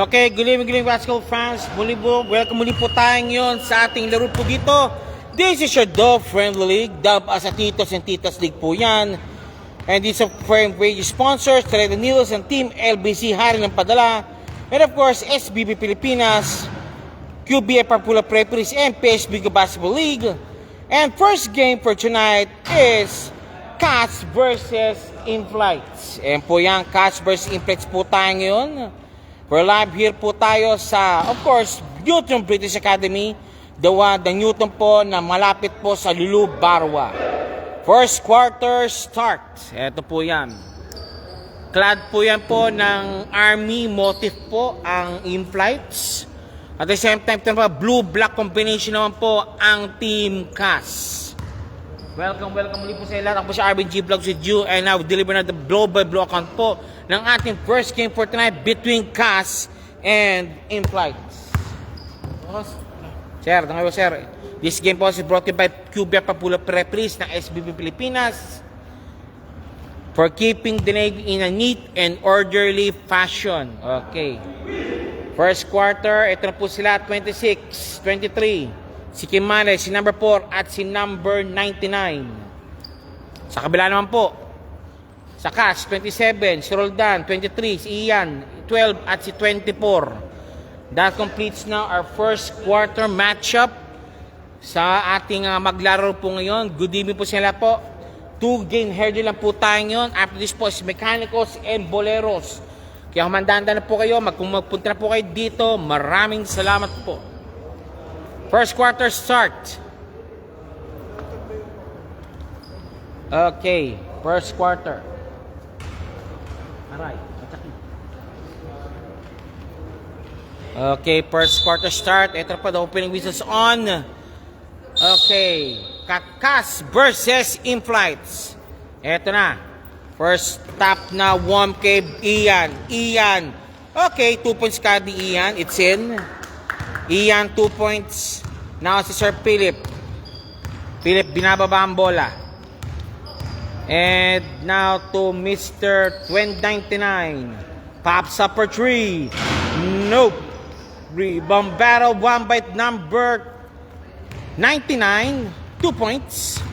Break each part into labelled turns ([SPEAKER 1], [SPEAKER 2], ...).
[SPEAKER 1] Okay, good evening basketball fans. Welcome muli po tayo ngayon sa ating laro po dito. This is your Dove Friendly League, dubbed as a Titos and Titas League po yan. And this is frame page sponsors, Teresa Nilos and Team LBC Hari ng Padala. And of course, SBB Pilipinas, QBF Papula Preparis, and PSB Basketball League. And first game for tonight is Cats versus Inflights. And po yan, Cats versus Inflights po tayo ngayon. We're live here po tayo sa, of course, Newton British Academy. The Newton po na malapit po sa Lulu Barwa. First quarter start. Ito po yan. Clad po yan po ng Army motif po ang Inflights. At the same time, blue-black combination naman po ang Team CAS. Welcome muli po sa lahat. Ako po si RBG Vlogs with you, and now deliver na the blow-by-blow account po ng ating first game for tonight between CAS and Inflights. Sir, sir. This game po is brought to you by QBF Papula Preparis ng SBB Pilipinas for keeping the Navy in a neat and orderly fashion. Okay. First quarter, ito na po sila, 26-23. Si Kimane, si number 4 at si number 99. Sa kabila naman po, sa CAS, 27, si Roldan, 23, si Ian, 12 at si 24. That completes now our first quarter matchup sa ating maglaro po ngayon. Good evening po sila po. 2-game hurdle lang po tayo ngayon. After this po is Mechanicos and Boleros. Kaya humandaan na po kayo, magpunta na po kayo dito. Maraming salamat po. First quarter start. Okay, first quarter. Aray, okay, first quarter start. Ito pa, the opening whistles on. Okay, CAS versus Inflights. Ito na. First tap na, warm cave, Ian. Okay, 2 points kadi Ian. It's in. Ian, 2 points. Now si Sir Philip. Philip, binababa ang bola. And now to Mr. 2099. Pops up for 3. Nope. Rebound battle, one by number 99. 2 points.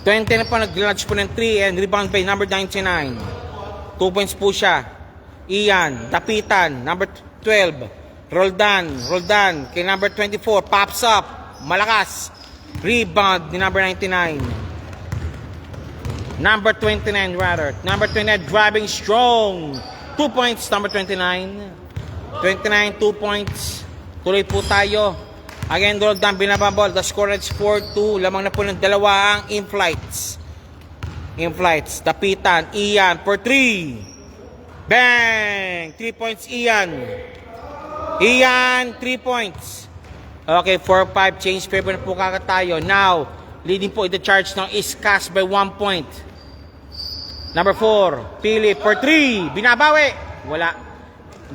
[SPEAKER 1] 20 na po, nag-launch po ng 3 and rebound by number 99. 2 points po siya. Ian, dapitan, number 12. Roldan kay number 24. Pops up, malakas. Rebound ni number 99. Number 29 rather. Number 29 driving strong. 2 points, number 29. 29, 2 points. Tuloy po tayo. Again, Roldan, binababol. The score is 4-2. Lamang na po ng dalawa ang Inflights. Dapitan, Ian for 3. Bang! 3 points, Ian, 3 points. Okay, 4-5. Change favor na po kagad tayo. Now, leading po the charge ng is CAS by 1 point. Number 4, Philip for 3. Binabawi. Wala.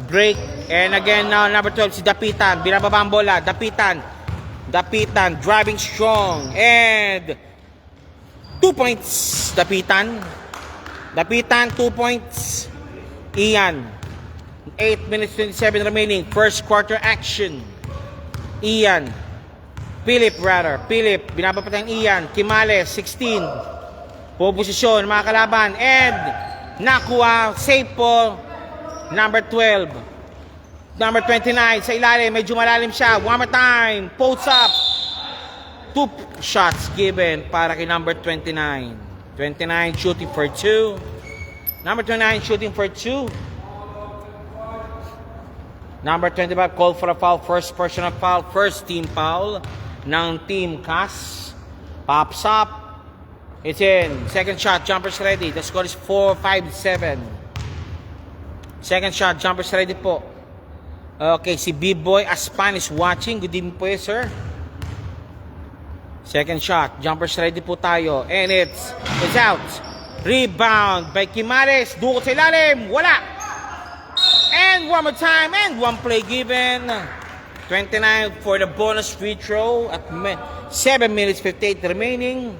[SPEAKER 1] Break. And again, now, number 12, si Dapitan. Binababa ang bola. Dapitan. Driving strong. And 2 points. Dapitan, 2 points. Ian. 8 minutes 27 remaining. First quarter action. Philip, binabapatan Ian. Kimales, 16. Posisyon, mga kalaban. And nakuha, save po. Number 12. Number 29, sa ilalim. Medyo malalim siya. One more time. Post up. 2 shots given para kay number 29. 29 shooting for 2. Number 29 shooting for 2. Number 25 called for a foul. First personal foul. First team foul ng Team CAS. Pops up. It's in. Second shot. Jumpers ready. The score is 4-5-7. Second shot. Jumpers ready po. Okay. Si B-Boy Aspan is watching. Good evening po, sir. Second shot. Jumpers ready po tayo. And it's out. Rebound by Kimales. Dukot sa ilalim. Wala. And one more time, and one play given. 29 for the bonus free throw at 7 minutes 58 remaining.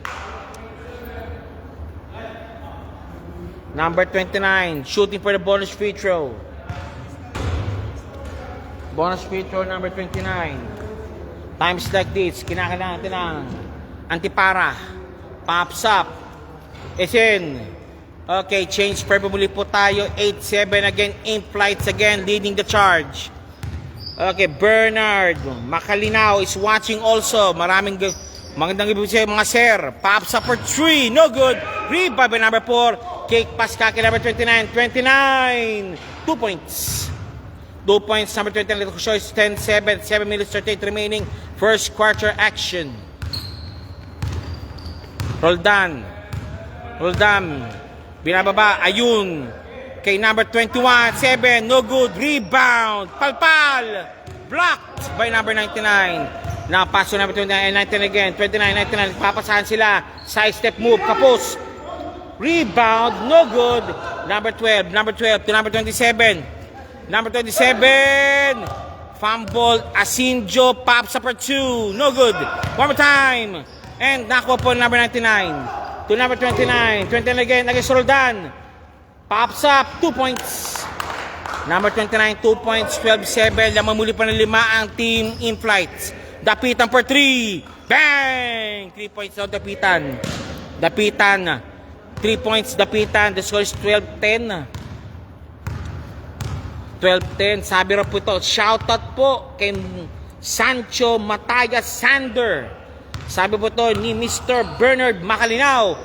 [SPEAKER 1] Number 29, shooting for the bonus free throw. Bonus feature number 29. Times like this, kinakailangan natin ng antipara. Pops up. Is in. Okay, change pair muli po tayo. 8-7 again. In flights again, leading the charge. Okay, Bernard Makalinaw is watching also. Maraming magandang ibig sabihin mga sir. Pops up for 3. No good. Rebound by number 4. Cake pass kaki number 29. 29. 2 points. 2 points, number 29, Little Choice, 10-7, 7 minutes 38 remaining, first quarter action. Roldan, binababa, ayun, kay number 21, 7, no good, rebound, palpal, blocked by number 99. Now, pass to number 29 and 19 again, 29, 99, papasahan sila, side step move, kapos, rebound, no good, number 12 to number 27. Number 27, fumble, Asinjo, pops up for 2, no good. One more time, and nakuha po number 99 to number 29, 29 again, Roldan, pops up, 2 points. Number 29, 2 points, 12-7, lamang muli pa ng 5 ang team in flights. Dapitan for 3, bang! 3 points daw, dapitan, 3 points, dapitan, the score is 12-10. 12-10, sabi rin po ito, shoutout po kay Sancho Mataya Sander. Sabi po ito ni Mr. Bernard Makalinaw.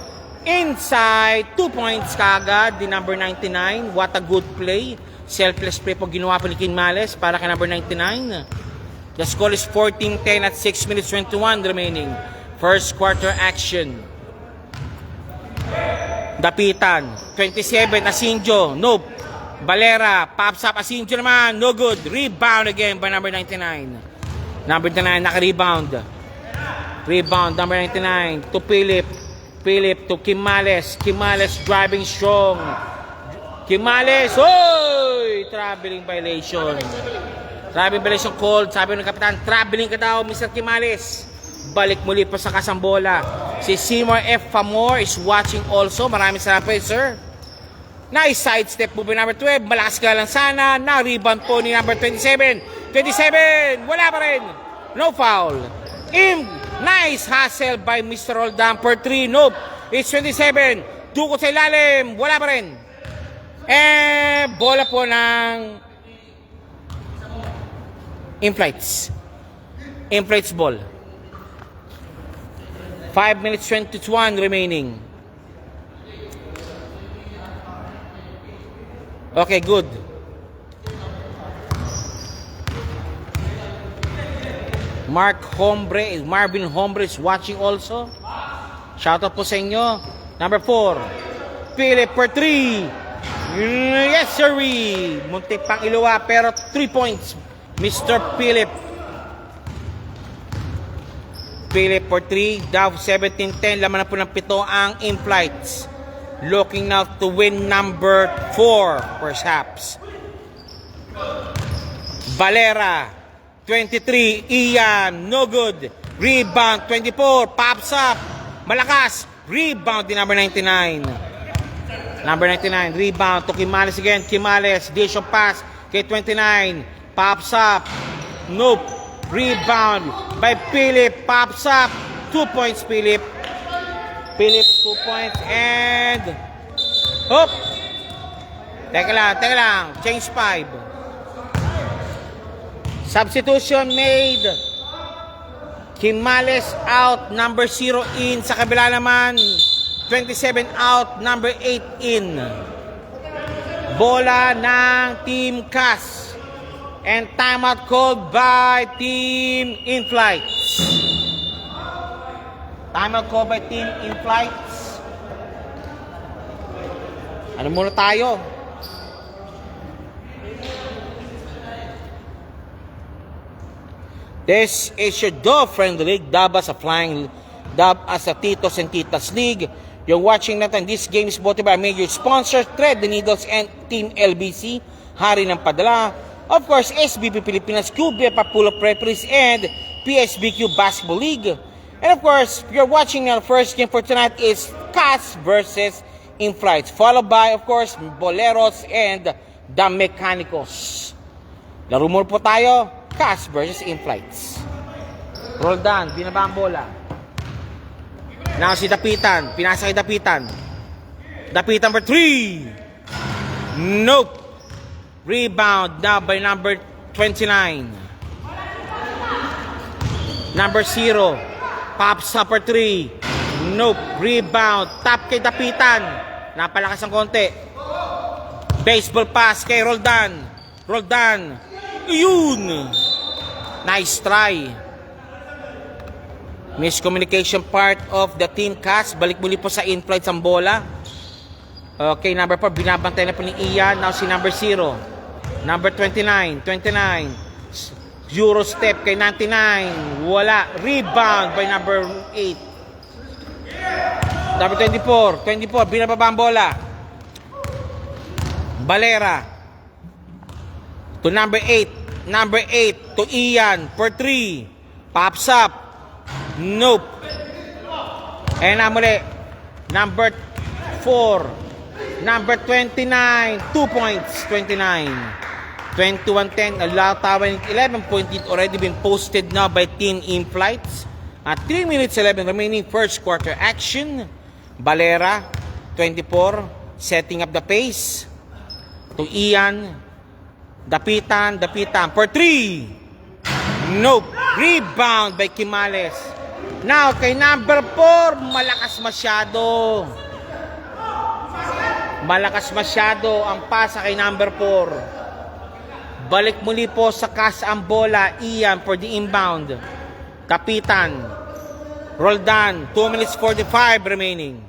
[SPEAKER 1] Inside, 2 points kagad, di number 99. What a good play. Selfless play po ginawa po ni King Males para kay number 99. The score is 14-10 at 6 minutes 21 remaining. First quarter action. Dapitan, 27, Asinjo, nope. Valera, pops up, Asinjo naman, no good. Rebound again by number 99. Number 99, naka-rebound. Rebound, number 99 to Philip. Philip to Kimales. Kimales driving strong. Kimales, oy! Traveling violation. Traveling violation called. Sabi ng kapitan, traveling ka daw, Mr. Kimales. Balik muli pa sa kasambola. Si Seymour F. Famor is watching also. Maraming salamat po, sir. Nice sidestep move by number 12. Malakas ka lang sana. Na-rebound po ni number 27. 27! Wala pa rin. No foul. Nice hustle by Mr. Roldan for 3. Nope. It's 27. Dukot sa ilalim. Wala pa rin. Bola po ng in-flights. In-flights ball. 5 minutes 21 remaining. Okay, good. Marvin Hombre is watching also. Shoutout po sa inyo. Number 4, Philip for 3. Yes, sir. Muntik pang iluwa pero 3 points. Mr. Philip. Philip for 3. Down 17-10. Laman na po ng 7 ang in-flights. Looking now to win number 4, perhaps. Valera, 23, Ian, no good. Rebound, 24, pops up. Malakas, rebound din number 99. Number 99, rebound to Kimales again. Kimales, dish of pass kay 29, pops up. Nope, rebound by Philip, pops up. 2 points, Philip. Philip, 2 points, and hop! Teka lang, change 5. Substitution made. Kimales out, number 0 in. Sa kabila naman, 27 out, number 8 in. Bola ng Team CAS. And timeout called by Team In-Flights. Timeout call by Team In-Flights. Ano muna tayo? This is your Dove Friendly League, Dub as a Flying, Dub as a Titos and Titas League. You're watching natin. This game is brought to you by major sponsors, Thread the Needles and Team LBC, Hari ng Padala. Of course, SBP Pilipinas, QB Papulo Preparies, and PSBQ Basketball League. And of course, you're watching our first game for tonight is CAS versus In-Flights. Followed by, of course, Boleros and the Mechanicos. Laro mo po tayo. Cash versus in-flights. Roldan, binaba ang bola. Now si Dapitan. Pinasa kay Dapitan. Dapitan for 3. Nope. Rebound now by number 29. Number 0. Pops up for 3. Nope. Rebound. Tap kay Dapitan. Napalakas ang konti. Baseball pass kay Roldan. Roldan. Yun. Nice try. Miscommunication part of the team cast. Balik muli po sa in-flights ang bola. Okay, number 4. Binabantay na po ni Ian. Now si number 0. Number 29. 29. Euro step kay 99. Wala. Rebound by number 8. Number 24. 24. Binababa ang bola. Valera. To number 8. Number 8. To Ian. For 3. Pops up. Nope. And muli. Number 4. Number 29. 2 points. 29. 21-10. Allow tawag 11 point lead already been posted now by team in flights. At 3 minutes 11 remaining first quarter action. Valera. 24. Setting up the pace. To Ian. Dapitan. Dapitan. For 3. Nope. Rebound by Quimales. Now, kay number 4, malakas masyado. Malakas masyado ang pasa kay number 4. Balik muli po sa cast ang bola. Ian for the inbound. Kapitan. Roldan. 2 minutes 45 remaining.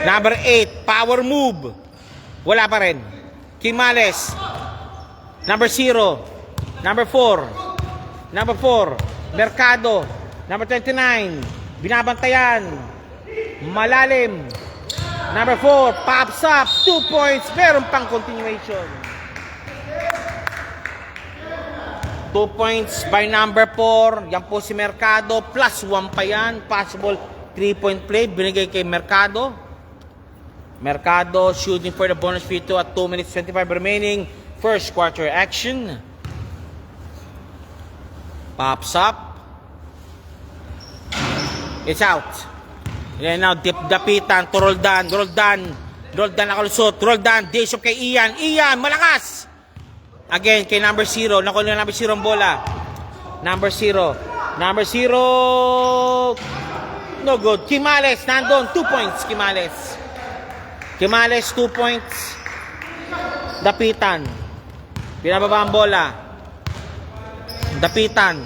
[SPEAKER 1] Number 8, power move. Wala pa rin. Quimales. Number 0. Number 4. Number 4. Mercado. Number 29. Binabantayan. Malalim. Number 4. Pops up. 2 points. Meron pang continuation. 2 points by number 4. Yan po si Mercado. Plus 1 pa yan. Possible 3-point play. Binigay kay Mercado. Mercado shooting for the bonus free throw at 2 minutes 25 remaining. First quarter action. Pops up. It's out. And now Dapitan to Roldan. Roldan nakalusot. Roldan. Days of kay Ian. Ian malakas. Again kay number 0. Nakuha na number 0 ang bola. Number 0. Number 0. No good. Quimales nandun. 2 points. Quimales. Quimales 2 points. Dapitan. Pinababa ang bola. Dapitan.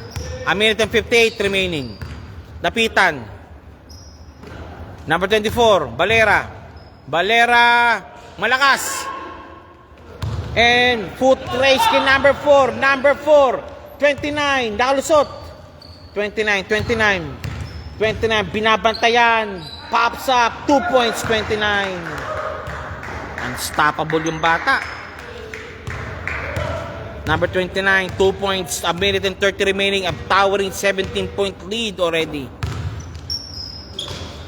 [SPEAKER 1] A minute and 58 remaining. Dapitan. Number 24. Valera. Valera. Malakas. And foot race kay number 4. Number 4. 29. Nakalusot. 29. 29. 29. Binabantayan. Pops up. 2 points. 29. Unstoppable yung bata. Number 29, 2 points, a minute and 30 remaining, a towering 17-point lead already.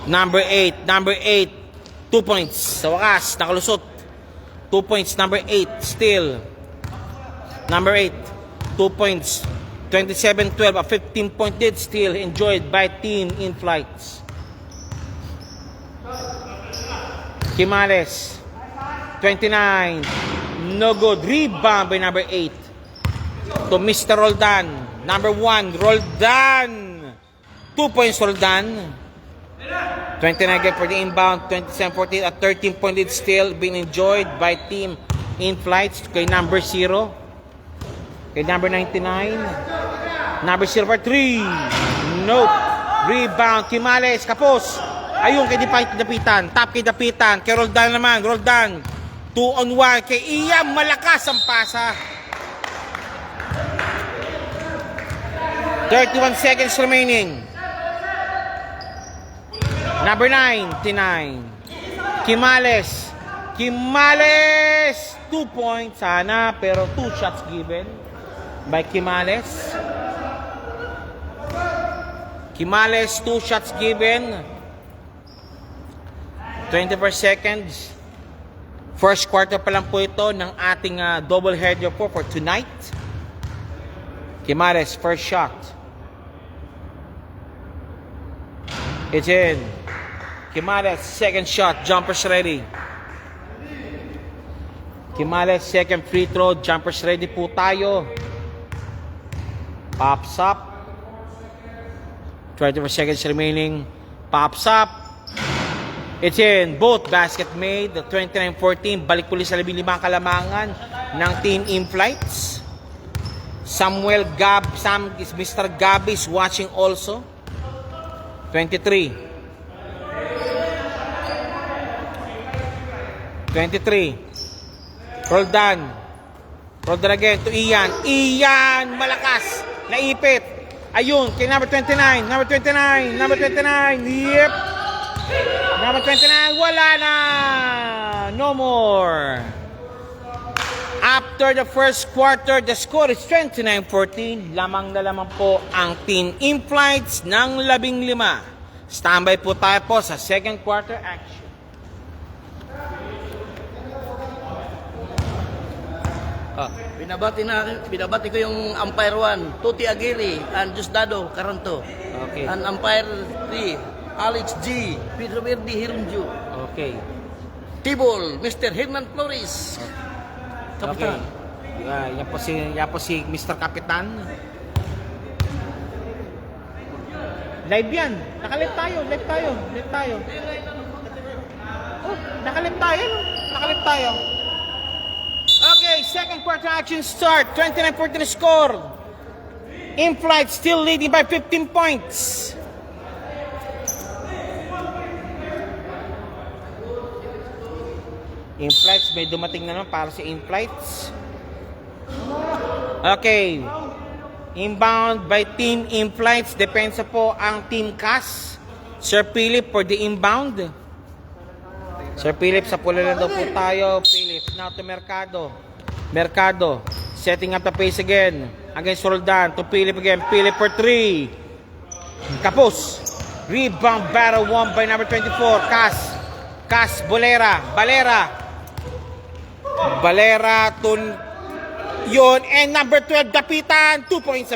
[SPEAKER 1] Number 8, 2 points. Sa wakas, nakalusot. 2 points, number 8, still. Number 8, 2 points. 27-12, a 15-point lead still enjoyed by team in flights. Quimales, 29, no good. Rebound by number 8. To Mr. Roldan. Number 1, Roldan. 2 points, Roldan. 29 again for the inbound. 27-14, a 13-point lead still being enjoyed by team in flights. Kay number 0. Kay number 99. Number 0 for 3. Nope. Rebound. Quimales. Kapos. Ayun kay Dapitan. Tap kay Dapitan. Kay Roldan naman. Roldan. 2 on 1. Kay Ian. Malakas ang pasa. 31 seconds remaining. Number 99. Quimales. Quimales. 2 points sana. Pero 2 shots given by Quimales. Quimales, 2 shots given. 24 seconds. First quarter pa lang po ito ng ating double header po for tonight. Quimales, first shot. It's in. Quimales, second shot. Jumpers ready. Quimales, second free throw. Jumpers ready po tayo. Pops up. 24 seconds remaining. Pops up. It's in. Both basket made. 29-14. Balik puli sa 15 kalamangan ng Team In-Flights. Mr. Gab is watching also. 23. 23. Roldan. Roldan again to Ian. Ian! Malakas! Naipit. Ayun, kay number 29. Number 29. Number 29. Yep. Number 29. Wala na. No more. After the first quarter, the score is 29-14. Lamang na lamang po ang Team In-Flights ng 15. Standby po tayo po sa second quarter action.
[SPEAKER 2] Binabati ko yung umpire 1, Tuti Aguirre and Diosdado Caranto.
[SPEAKER 1] Okay.
[SPEAKER 2] And umpire 3, Alex G, Pedro Verde Hirunju.
[SPEAKER 1] Okay.
[SPEAKER 2] Tibol, Mr. Hernan Flores. Kapitan.
[SPEAKER 1] Okay. Yan po si Mr. Kapitan. Live yan. Nakalive tayo. Oh, nakalive tayo. Okay, second quarter action start. 29-14 score. In-Flight still leading by 15 points. In-Flights, may dumating na naman para sa In-Flights. Okay. Inbound by Team In-Flights. Depensa po ang Team CAS. Sir Philip for the inbound. Sir Philip, sa pula na daw po tayo. Philip, now to Mercado. Mercado, setting up the pace again. Against Roldan, to Philip again. Philip for 3. Kapos. Rebound battle won by number 24. CAS, Bolera. Balera, yun. And number 12, Dapitan. 2 points,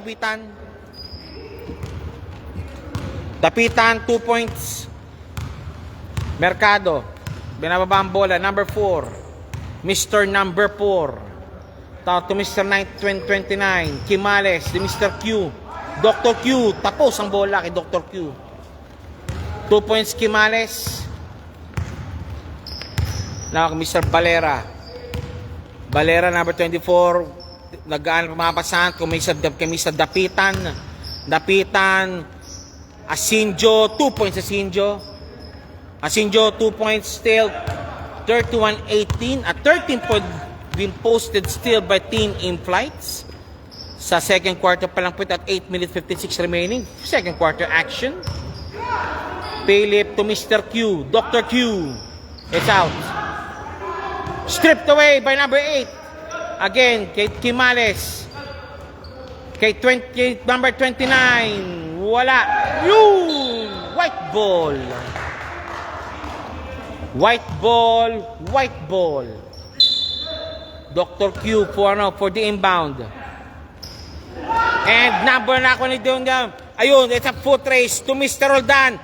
[SPEAKER 1] Dapitan. 2 points. Mercado. Binababa ang bola. Number 4. Mr. Number 4. Tawag to Mr. 29. Quimales. The Mr. Q. Dr. Q. Tapos ang bola kay Dr. Q. 2 points Quimales. Now, Mr. Balera. Balera, number 24. Nagaan pumapasahan kung may Mr. Dapitan. Asinjo. 2 points Asinjo, 2 points still, 31-18. A 13 point being posted still by Team In-Flights. Sa second quarter pa lang po at 8 minutes 56 remaining. Second quarter action. Philip to Mr. Q. Dr. Q. It's out. Stripped away by number 8. Again, kay Quimales. Kay number 29. Wala. Yun! White ball. Dr. Q for the inbound. And number na ako ni Don. Ayun, it's a foot race to Mr. Roldan.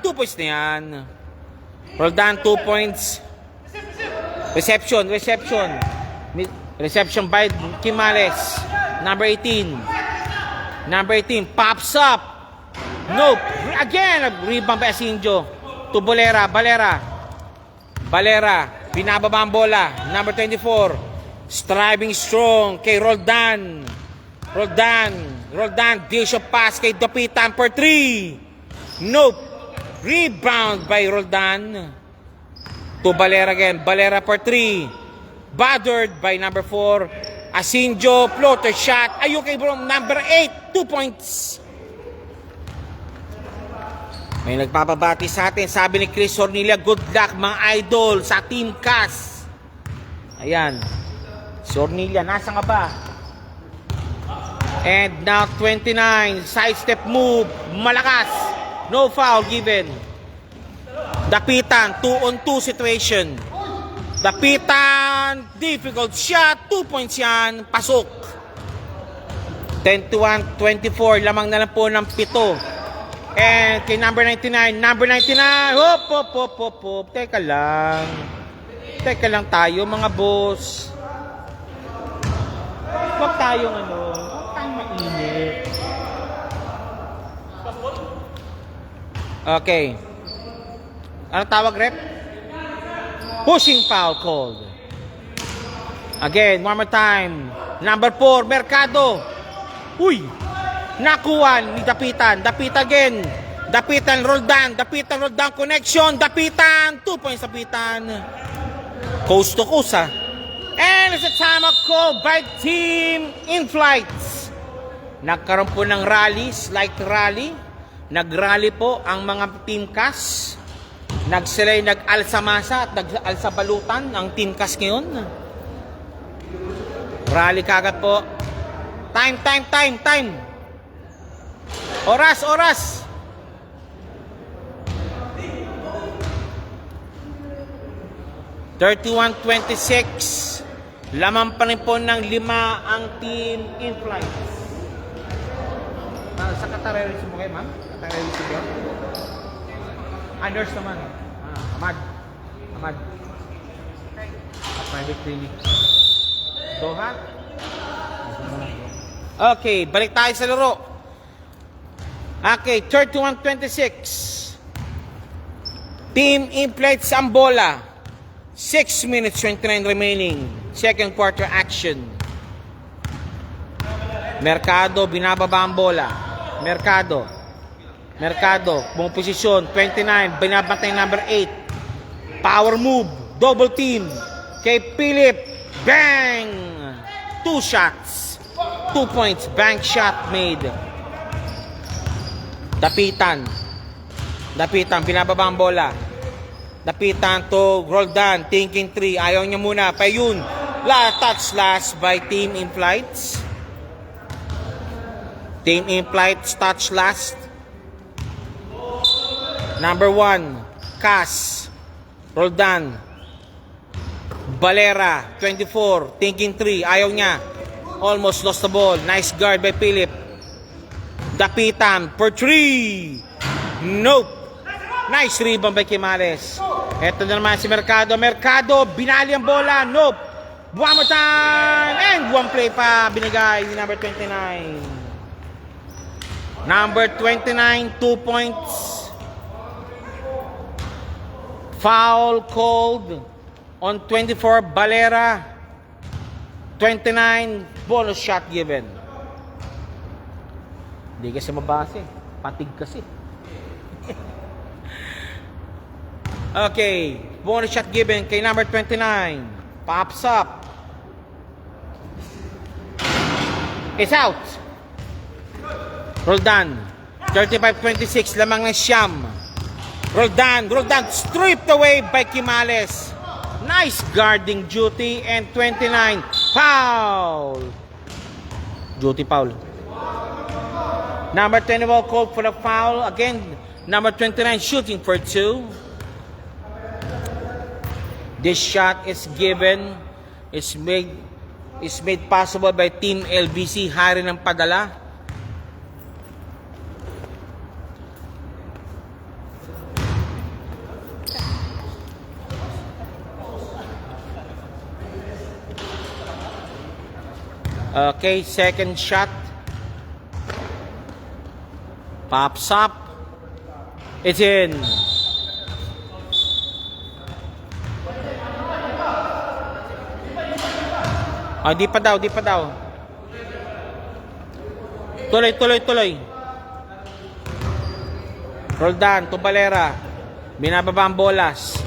[SPEAKER 1] 2 points na yan. Roldan, 2 points. Reception by Quimales. Number 18. Pops up. Nope. Again, rebound by Asinjo. To Balera. Binababa ang bola. Number 24. Striving strong kay Roldan. Dish of pass kay Dapitan for 3. Nope. Rebound by Roldan. To Balera again. Balera for 3. Bothered by number 4. Asinjo. Floater shot. Ayun kay number 8. 2 points. May nagpapabati sa atin. Sabi ni Chris Hornilia, good luck mga idol sa Team CAS. Ayan. Si Hornilia, nasa nga ba? And now 29. Sidestep move. Malakas. No foul given. Dapitan. 2-on-2 situation. Dapitan, difficult shot, 2 points yan, pasok. 10-1, 24, lamang na lang po ng 7. And kay number 99, hop. Teka lang tayo mga boss. Huwag tayong mainit. Okay. Ano tawag, rep? Pushing foul called. Again, one more time. Number 4, Mercado. Uy! Nakuha ni Dapitan. Dapitan again. Dapitan, Roldan, connection. Dapitan, 2 points Dapitan. Coast to coast, ha. And it's a time of call by Team In Flights. Nagkaroon po ng rally, slight rally. Nag-rally po ang mga team cast. Sila'y nag-alsamasa at nag-alsabalutan ang team cast ngayon. Rally kagad po. Time. Oras. (31-26). Lamang pa rin po ng 5 ang Team In Flight. Sa Qatar-Airways mo kayo, ma'am? Qatar-Airways mo kayo? Nurse naman. Ahmad. Private clinic. Doha. Okay, balik tayo sa laro. Okay, 31-26. Team In Flight Sambola. 6 minutes 29 remaining. Second quarter action. Mercado, binababa ang bola. Mercado, buong posisyon, 29, binabantay number 8. Power move, double team. Kay Philip, bang! 2 shots. 2 points, bank shot made. Dapitan, binababa ang bola. Dapitan to Roldan, thinking 3. Ayaw niya muna, Payun. Touch last by Team In Flights. Team In Flights, touch last. Number 1, Cas, Roldan, Valera, 24, thinking 3, ayaw niya. Almost lost the ball. Nice guard by Philip. Dapitan for 3. Nope. Nice rebound by Quimales. Eto na naman si Mercado. Binali ang bola. Nope. One more time. And one play pa binigay ni number 29. Number 29, 2 points. Foul called on 24, Valera. 29, bonus shot given. Hindi kasi mabase. Patig kasi. Okay, bonus shot given kay number 29. Pops up. It's out. Roldan. 35-26, lamang ng siyam. Roldan stripped away by Quimales. Nice guarding duty and 29 foul. Duty foul. Number 21 called for the foul. Again, number 29 shooting for 2. This shot is given, is made possible by Team LBC. Hari ng padala. Okay, second shot. Pops up. It's in. Oh, di pa daw. Tuloy. Roldan to Valera. Binababa ang bolas.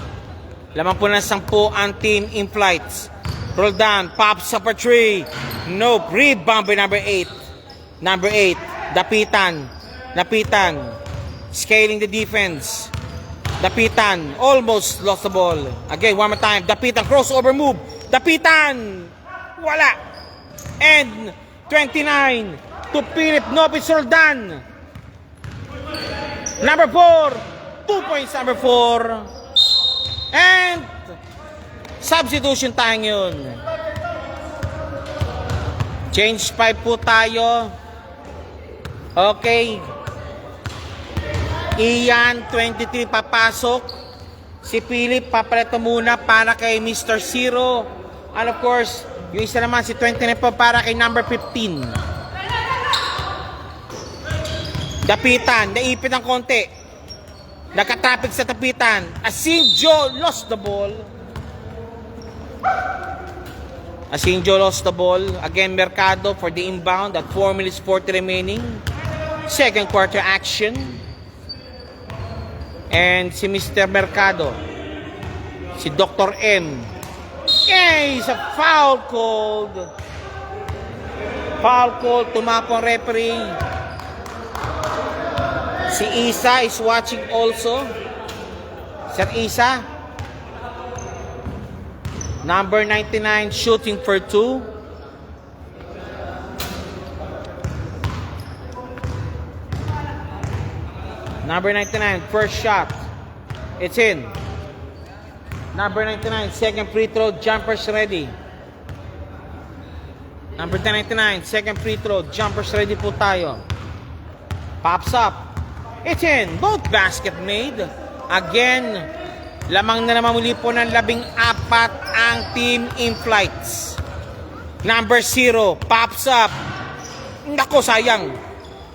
[SPEAKER 1] Lamang po ng 10 ang Team In Flights. Roldan pops up for 3. Nope. Rebound by number 8. Dapitan. Scaling the defense. Dapitan. Almost lost the ball. Again, one more time. Dapitan. Crossover move. Dapitan. Wala. And 29 to Philip. Nope. It's Roldan. Number 4. 2 points, number 4. And Substitution tayo ngayon. Change 5 po tayo. Okay. Ian, 23 papasok. Si Philip, papaleto muna para kay Mr. Zero. And of course, yung isa naman, si 29 po para kay number 15. Dapitan, naipit ng konti. Nakatraffic sa tapitan. Asinjo lost the ball. Asinjo lost the ball. Again, Mercado for the inbound at 4 minutes 40 remaining. Second quarter action. And si Mr. Mercado. Si Dr. M. Yay! Sa foul called. Foul called. Tumapong referee. Si Isa is watching also. Sir Isa. Number 99 shooting for 2. Number 99 first shot. It's in. Number 99 second free throw. Jumpers ready. Number 99 second free throw. Jumpers ready po tayo. Pops up. It's in. Both basket made. Again, lamang na naman muli po ng 14 ang team in flights. Number 0. Pops up. Nako, sayang.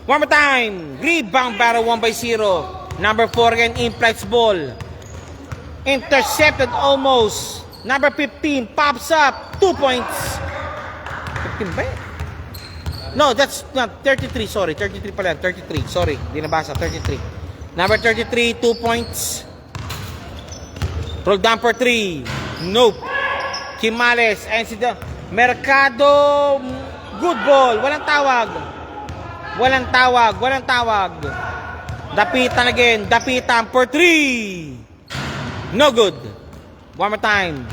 [SPEAKER 1] One more time. Rebound battle 1-0. Number 4 again in flights ball. Intercepted almost. Number 15. Pops up. 2 points. 15 ba? No, that's not 33. Sorry, 33 pala. 33. Sorry, di nabasa. 33. Number 33, 2 points. Roll down for 3. Nope. Kimales. And si Mercado. Good ball. Walang tawag. Walang tawag. Walang tawag. Dapitan again. Dapitan for 3. No good. One more time.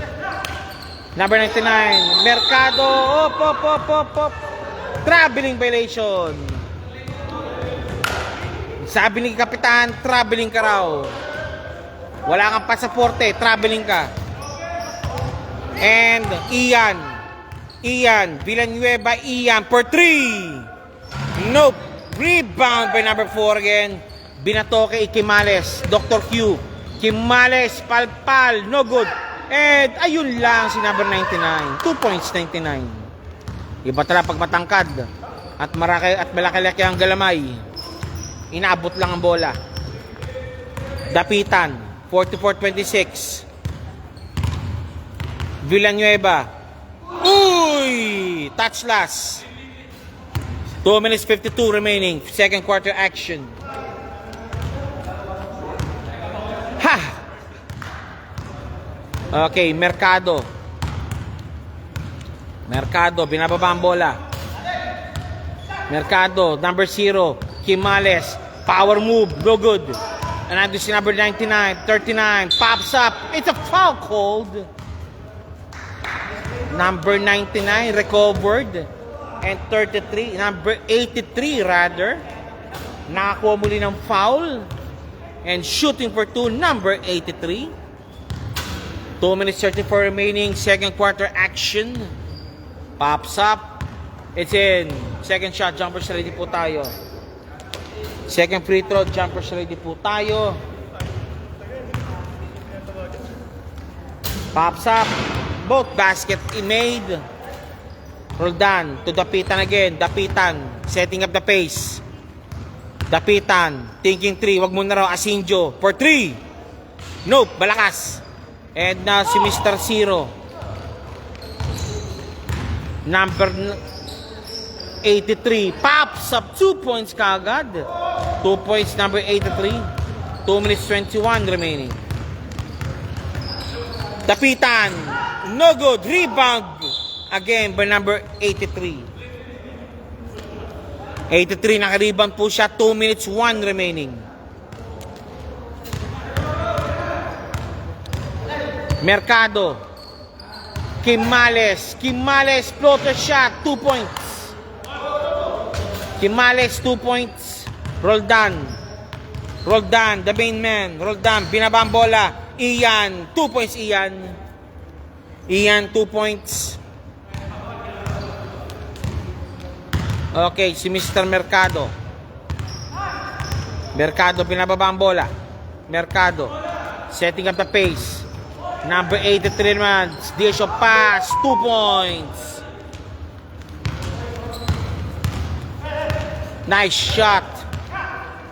[SPEAKER 1] Number 99. Mercado. Op. Traveling violation. Sabi ni Kapitan, traveling ka raw. Wala kang pasaporte, traveling ka. And Ian, Villanueva, Ian for 3. Nope. Rebound by number 4 again. Binatoke Kimales, Dr. Q. Kimales, palpal, no good. And ayun lang si number 99. 2 points, 99. Iba talaga pag matangkad at malaki-laki ang galamay. Inaabot lang ang bola. Dapitan, 44-26. Villanueva. Uy! Touchless. 2 minutes 52 remaining. Second quarter action. Ha! Okay, Mercado, binababa ang bola. Mercado, number 0. Kimales, power move, no good. And nandun si number 99, 39, pops up. It's a foul called. Number 99 recovered. And 33, number 83 rather. Nakakuha muli ng foul. And shooting for 2, number 83. 2 minutes 34 remaining, second quarter action. Pops up. It's in. Second shot, jumpers ready po tayo. Second free throw, jumpers ready po tayo. Pops up. Both basket made. Roldan to Dapitan again. Dapitan, setting up the pace. Dapitan, thinking 3. Wag mo na raw, Asinjo for 3. Nope, balakas. And now si Mr. Zero. Number 83. Pops up. 2 points kagad. 2 points, number 83. 2 minutes 21 remaining. Dapitan. No good. Rebound. Again by number 83. 83 naka-rebound po siya. 2 minutes 1 remaining. Mercado. Kimales, floater shot, 2 points. Kimales, 2 points. Roldan, the main man. Roldan, binabang bola. Ian, 2 points Ian. Ian, 2 points. Okay, si Mr. Mercado. Mercado, pinababa ang bola. Mercado, setting up the pace. Number 83 naman, Diosio pass, 2 points. Nice shot.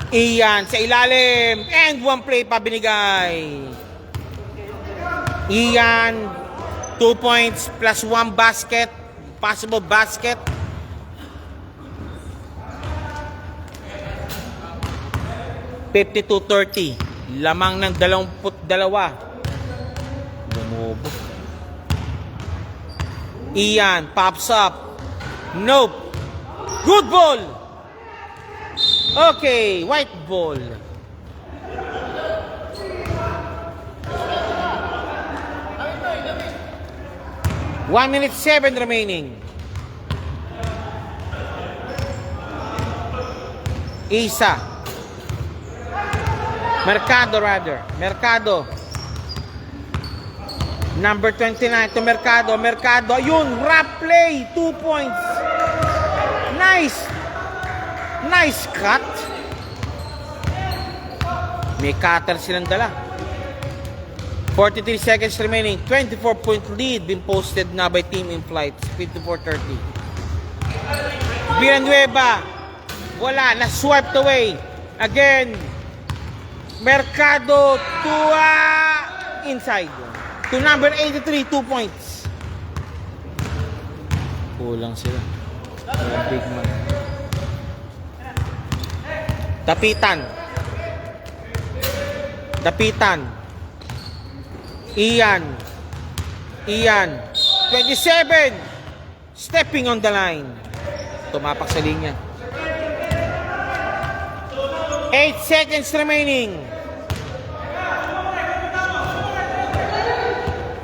[SPEAKER 1] Ian sa ilalim. And 1 play pa binigay. Ian, 2 points plus 1 basket. Possible basket. $52-30. Lamang ng 22. Bumubo. Ian pops up. Nope. Good ball. Okay, white ball. One minute 7 remaining. Isa. Mercado rather. Mercado. Number 29 to Mercado. Mercado. Ayun, rap play. 2 points. Nice. Nice cut. May cutter silang dala. 43 seconds remaining. 24-point lead been posted na by Team in Flights. 54-30. Villanueva. Wala. Na-swiped away. Again. Mercado to inside. To number 83, 2 points. Kulang sila. Big man. Dapitan. Dapitan. Ian. Ian. 27. Stepping on the line. Tumapak sa linya. 8 seconds remaining.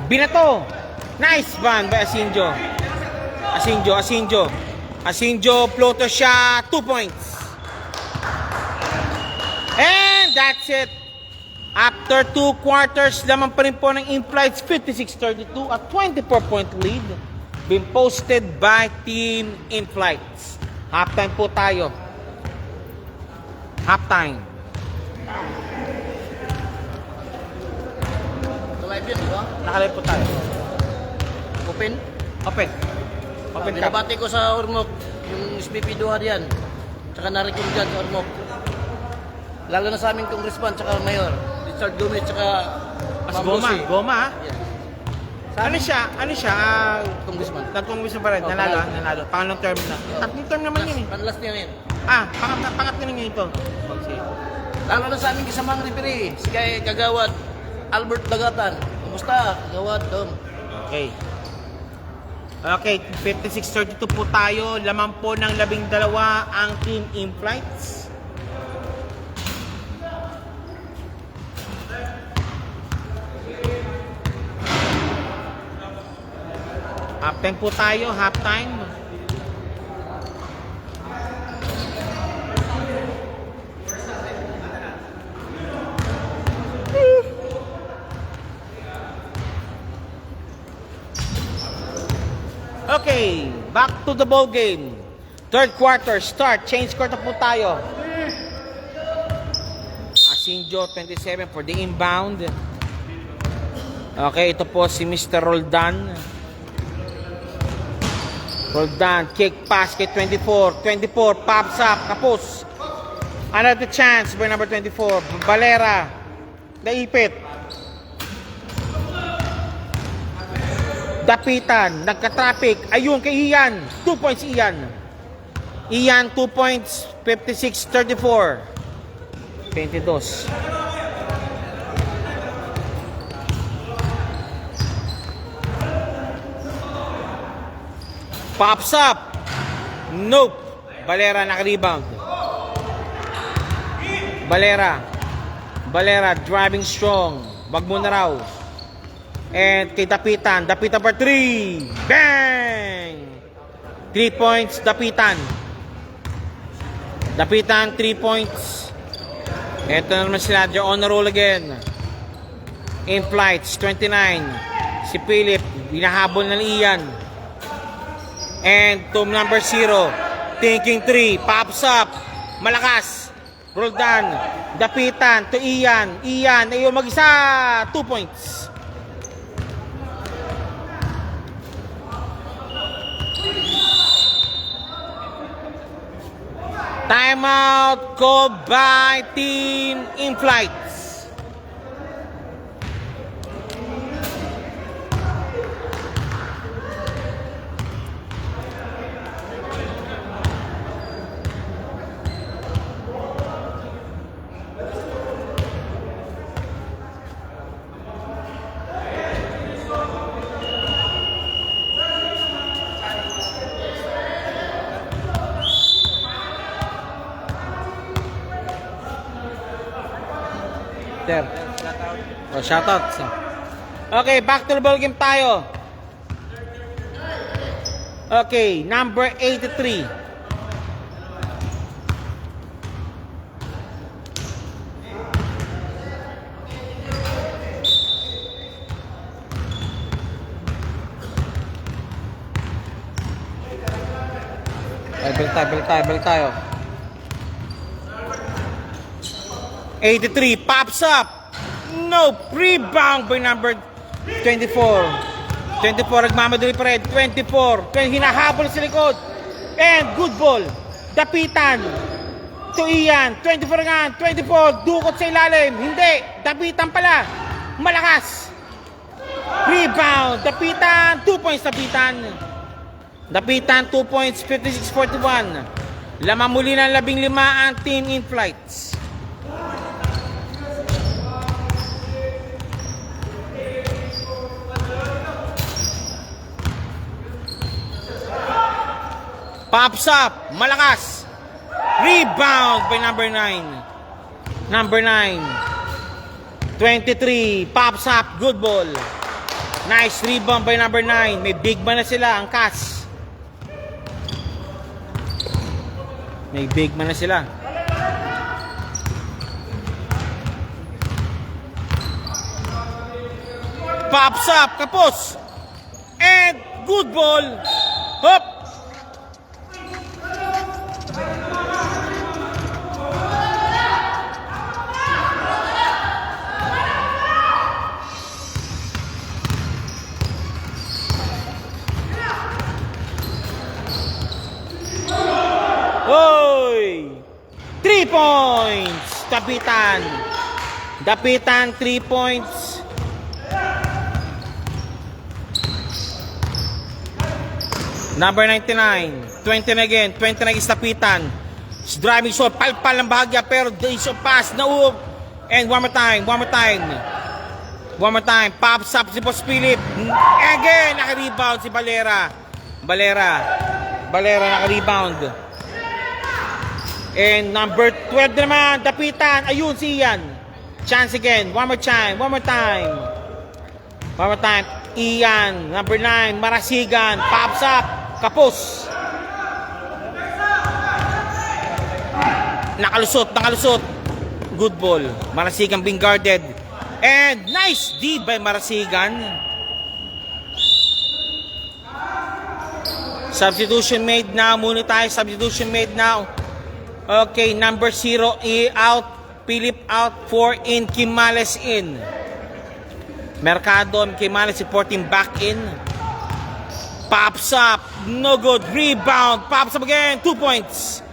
[SPEAKER 1] Binato. Nice ban by Asinjo. Asinjo floater shot. 2 points. And that's it. After 2 quarters, lamang pa rin po ng In-Flights 56-32 at 24-point lead been posted by Team In-Flights. Halftime po tayo. Halftime.
[SPEAKER 2] Live yun, di ba?
[SPEAKER 1] Nakalive po tayo.
[SPEAKER 2] Open?
[SPEAKER 1] Open. Open ka.
[SPEAKER 2] Binabati ko sa Ormoc, yung SPP Duha diyan. Tsaka na-record dyan sa Ormoc. Lalo na sa aming congressman, tsaka mayor. Richard Gomez, tsaka
[SPEAKER 1] Goma ha?
[SPEAKER 2] Yeah.
[SPEAKER 1] Ano siya?
[SPEAKER 2] Congressman.
[SPEAKER 1] Nag-congressman pa rin.
[SPEAKER 2] Oh,
[SPEAKER 1] Nanalo. Pangalong term na. Tatlong term naman yun eh.
[SPEAKER 2] Panlast niya ngayon.
[SPEAKER 1] Pangat na niya ito.
[SPEAKER 2] Lalo na sa aming kasamang referee, si Kagawad Albert Dagatan. Kumusta? Kagawad, Dom.
[SPEAKER 1] Okay. Okay, 56-32 po tayo. Lamang po ng 12 ang Team In-Flights. Halftime po tayo, halftime. Okay, back to the ball game. Third quarter, start. Change quarter po tayo. Asinjo, 27 for the inbound. Okay, ito po si Mr. Roldan. Roldan, kick pass kay 24. 24, pops up, kapos. Another chance by number 24. Valera, naipit. Dapitan, nagka-traffic. Ayun, kay Ian. 2 points, Ian. Ian, 2 points. 56-34. 22. Pops up. Nope. Valera naka-rebound. Valera driving strong. Wag mo na raw. And kay Dapitan. Dapitan for 3. Bang! 3 points. Dapitan. Dapitan, 3 points. Ito na naman sila. They're on the roll again. In Flights, 29. Si Philip. Hinahabol na ni Ian. And to number 0. Thinking 3. Pops up. Malakas. Roldan. Dapitan to Ian. Ian. Ayaw mag-isa. 2 points. Timeout called by Team In-Flights. There. Oh, shoutout. Okay, back to the ball game tayo. Okay, number 83. Balik tayo. 83 pops up. No, rebound by number 24. 24 nagmamadali pa rin. 24 hinahabol sa likod. And good ball. Dapitan to Ian. 24 nga. 24 dukot sa ilalim. Hindi. Dapitan pala. Malakas. Rebound. Dapitan. 2 points Dapitan. Dapitan 2 points. 56-41. Lamang muli ng 15 ang Team In-Flights. Pops up, malakas. Rebound by number 9. Number 9. 23, pops up, good ball. Nice rebound by number 9. May big man na sila, ang Cats. May big man na sila. Pops up, kapos. And good ball. Hop. Hoy! 3 points! Dapitan 3 points. Number 99. 20 again. 29 is Dapitan. Driving shot. Palpal ng bahagya pero they shot pass. No. And one more time. Pops up si Boss Philip. Again, naka-rebound si Valera. Valera naka-rebound. And number 12 naman, Dapitan. Ayun si Ian. Chance again. One more time. Ian. Number 9, Marasigan. Pops up. Kapos. Nakalusot. Good ball. Marasigan being guarded. And nice D by Marasigan. Substitution made now. Substitution made now. Okay, number 0 out. Philip out. 4 in. Kimales in. Mercado. Kimales supporting back in. Pops up. No good. Rebound. Pops up again. 2 points.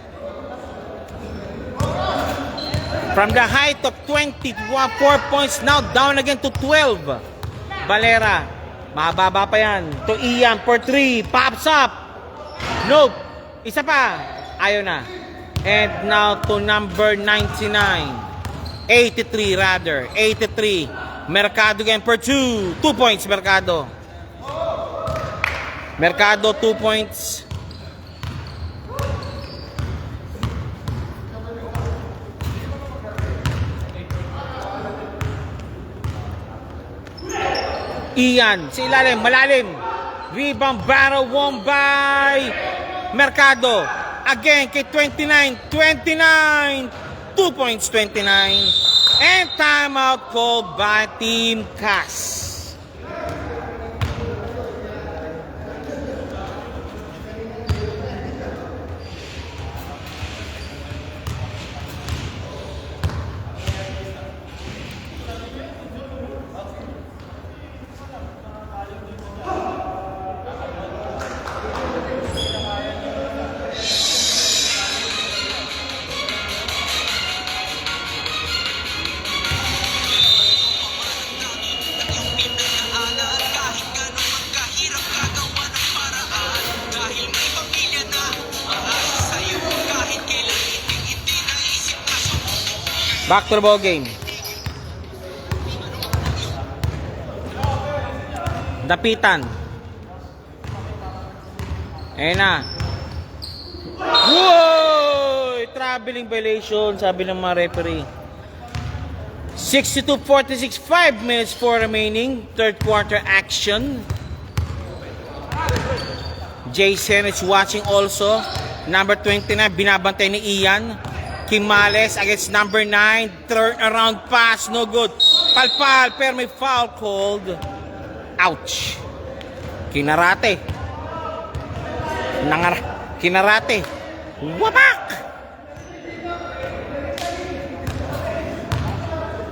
[SPEAKER 1] From the height of 24 points, now down again to 12. Valera. Mababa pa yan. To Ian for 3. Pops up. Nope. Isa pa. Ayaw na. And now to number 99. 83 rather. 83. Mercado again for 2. 2 points, Mercado. 2 points. Ian, sa ilalim, malalim. Rebound battle won by Mercado. Again, kay 29. 2 points, 29. And timeout called by Team Cas. Back to the ball game. Dapitan. Ayan na. Whoa! Traveling violation, sabi ng mga referee. 62-46, 5 minutes for remaining. Third quarter action. Jason is watching also. Number 29, binabantay ni Ian. Kimales against number 9. Turn around pass, no good. Palpal, pero may foul called. Ouch. Kinarate. Kinarate. Wapak!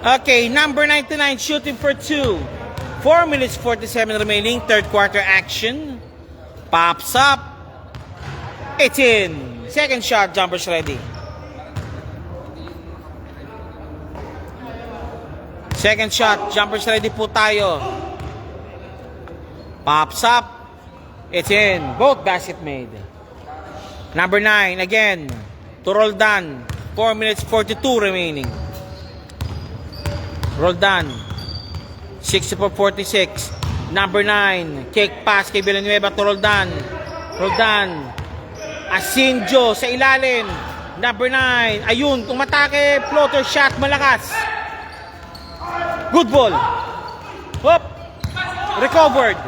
[SPEAKER 1] Okay, number 99 shooting for 2. 4 minutes 47 remaining. Third quarter action. Pops up. It's in. Second shot, jumpers ready. Second shot, jumpers ready po tayo. Pops up. It's in. Both basket made. Number 9 again. To Roldan. 4 minutes 42 remaining. Roldan. 64-46. Number 9. Kick pass kay Villanueva to Roldan. Roldan. Asinjo sa ilalim. Number 9. Ayun. Tumatake. Floater shot. Malakas. Good ball. Hop. Recovered.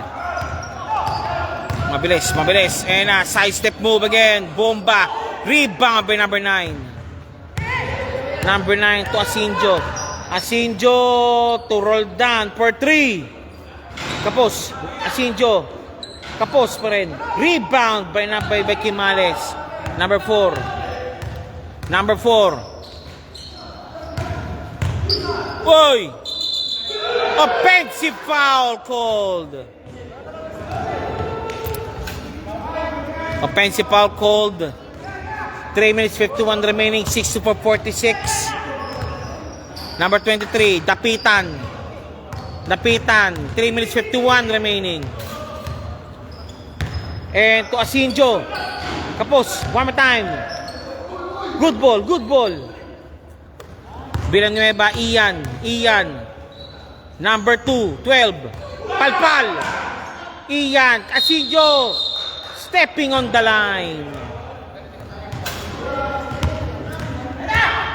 [SPEAKER 1] Mabilis, mabilis. And side step move again. Bomba. Rebound by number 9. Number 9 to Asinjo. Asinjo to Roldan for 3. Kapos. Asinjo. Kapos pa rin. Rebound by Kimales. Number 4. Number 4. Oy! Offensive foul called. Offensive foul called. 3 minutes 51 remaining. 64-46. Number 23, Dapitan. Dapitan. 3 minutes 51 remaining. And to Asinjo. Kapos. One more time. Good ball. Good ball. Villanueva, Ian. Ian. Number 2, 12. Palpal. Ian. Asinjo. Stepping on the line.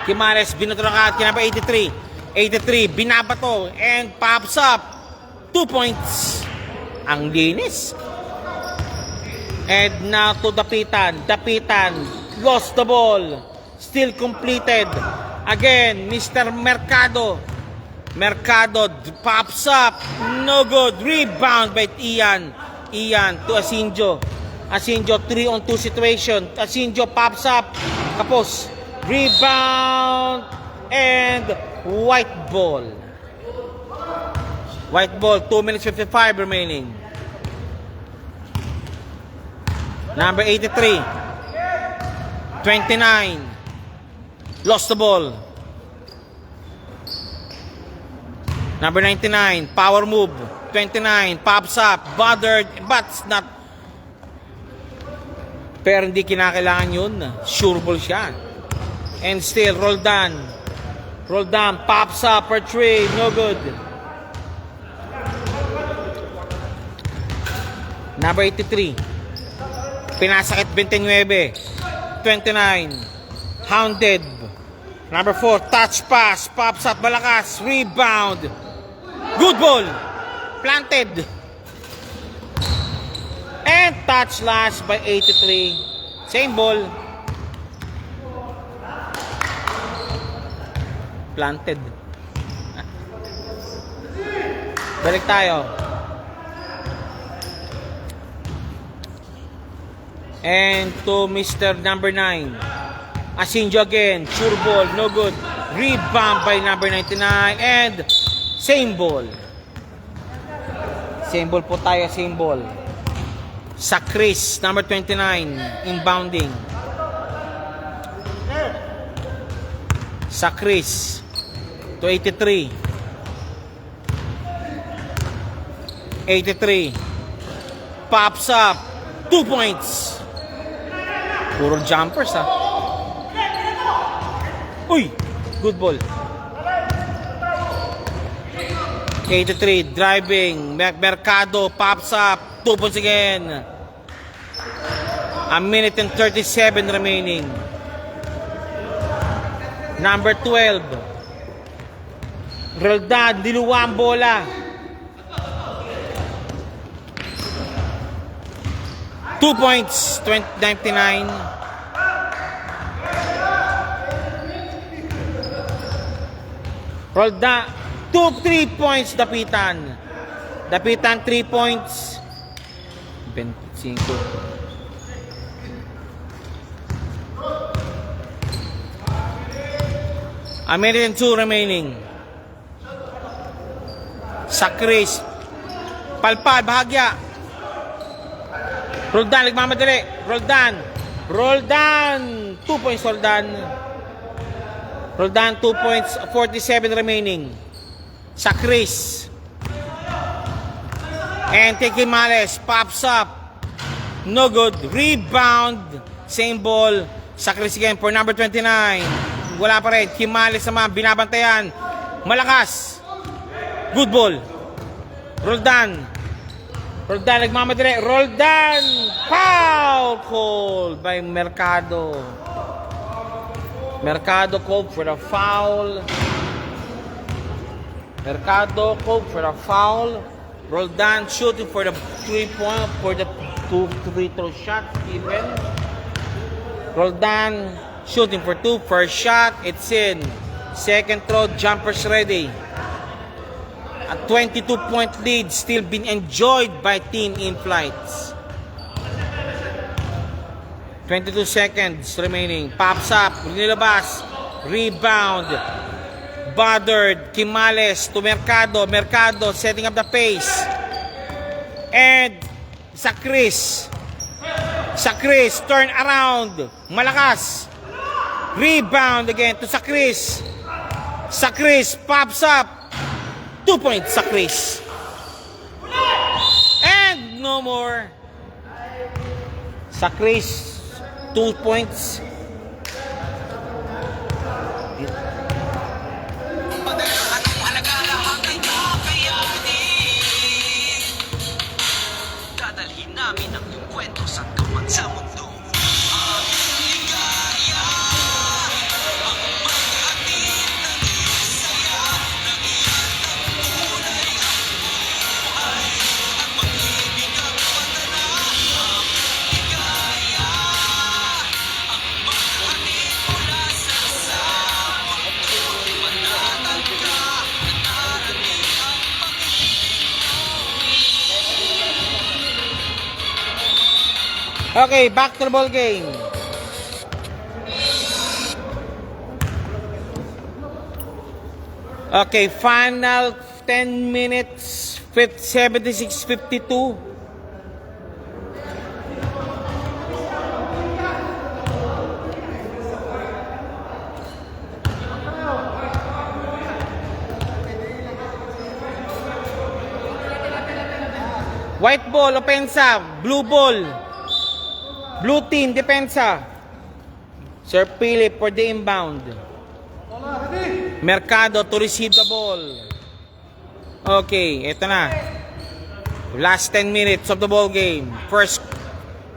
[SPEAKER 1] Kimales, binato na ka. Kinaba 83. 83, binabato. And pops up. 2 points. Ang linis. And now to Dapitan. Dapitan. Lost the ball. Still completed. Again, Mr. Mercado. Mercado pops up. No good. Rebound by Ian. Ian to Asinjo. Asinjo 3-on-2 situation. Asinjo pops up. Kapos. Rebound. And white ball. White ball. 2 minutes 55 remaining. Number 83. 29. Lost the ball. Number 99. Power move. 29. Pops up. Bothered. But not. Pero hindi kinakailangan yun. Sure ball siya. And still, Roldan. Roldan pops up for 3. No good. Number 83. Pinasakit 29. 29. Hounded. Number 4. Touch pass. Pops up. Malakas. Rebound. Good ball. Planted. And touch last by 83. Same ball. Planted. Balik tayo. And to Mr. number 9. Asinjo again. Sure ball. No good. Rebound by number 99. And same ball. Same ball po tayo. Same ball. Sa Chris, number 29, inbounding. Sa Chris, to 83. 83. Pops up. 2 points. Puro jumpers, ha. Uy! Good ball. 83, driving. Mercado pops up. 2 points again. A minute and 37 remaining. Number 12. Roldan, diluwa ang bola. Two points, 99. Roldan, 3 points, Dapitan. Dapitan, 3 points. 25. A minute and 2 remaining. Sakris. Palpal, bahagya. Roldan, nagmamadali. Roldan. Roldan. 2 points, Roldan. Roldan, 2 points. 47 remaining. Sakris. And Tekimales pops up. No good. Rebound. Same ball. Sakris again for number 29. Wala pa rin. Kimales naman. Binabantayan. Malakas. Good ball. Roldan. Roldan nagmamadali. Roldan. Foul called by Mercado. Mercado called for the foul. Mercado called for the foul. Roldan shooting for the 3-point, for the 2 free throw shots even. Roldan shooting for 2. First shot, it's in. Second throw, jumpers ready. A 22-point lead still being enjoyed by Team In-Flights. 22 seconds remaining. Pops up, nilabas. Rebound. Bothered. Kimales to Mercado. Mercado setting up the pace. And Sakris. Sakris turn around. Malakas. Rebound again to Sakris. Sakris pops up. 2 points, Sakris. And no more. Sakris, 2 points.
[SPEAKER 3] Dadalhin namin ang iyong kwento sa kaman sa mundo.
[SPEAKER 1] Okay, back to the ball game. Okay, final 10 minutes, 76-52. White ball, opensa. Blue ball. Blue team, depensa. Sir Philip for the inbound. Mercado to receive the ball. Okay, eto na. Last 10 minutes of the ball game. First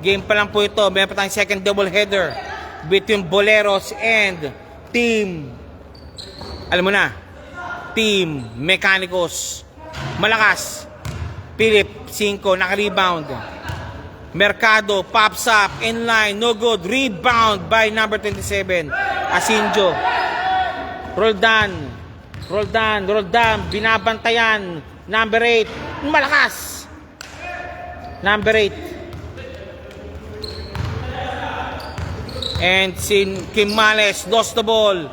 [SPEAKER 1] game pa lang po ito. Meron pa tayong second double header between Boleros and Team, alam mo na, Team Mecanicos. Malakas. Philip, 5, naka-rebound. Mercado pops up in line, no good. Rebound by number 27, Asinjo. Roldan, binabantayan. Number 8, malakas. Number 8. And Kimales lost the ball.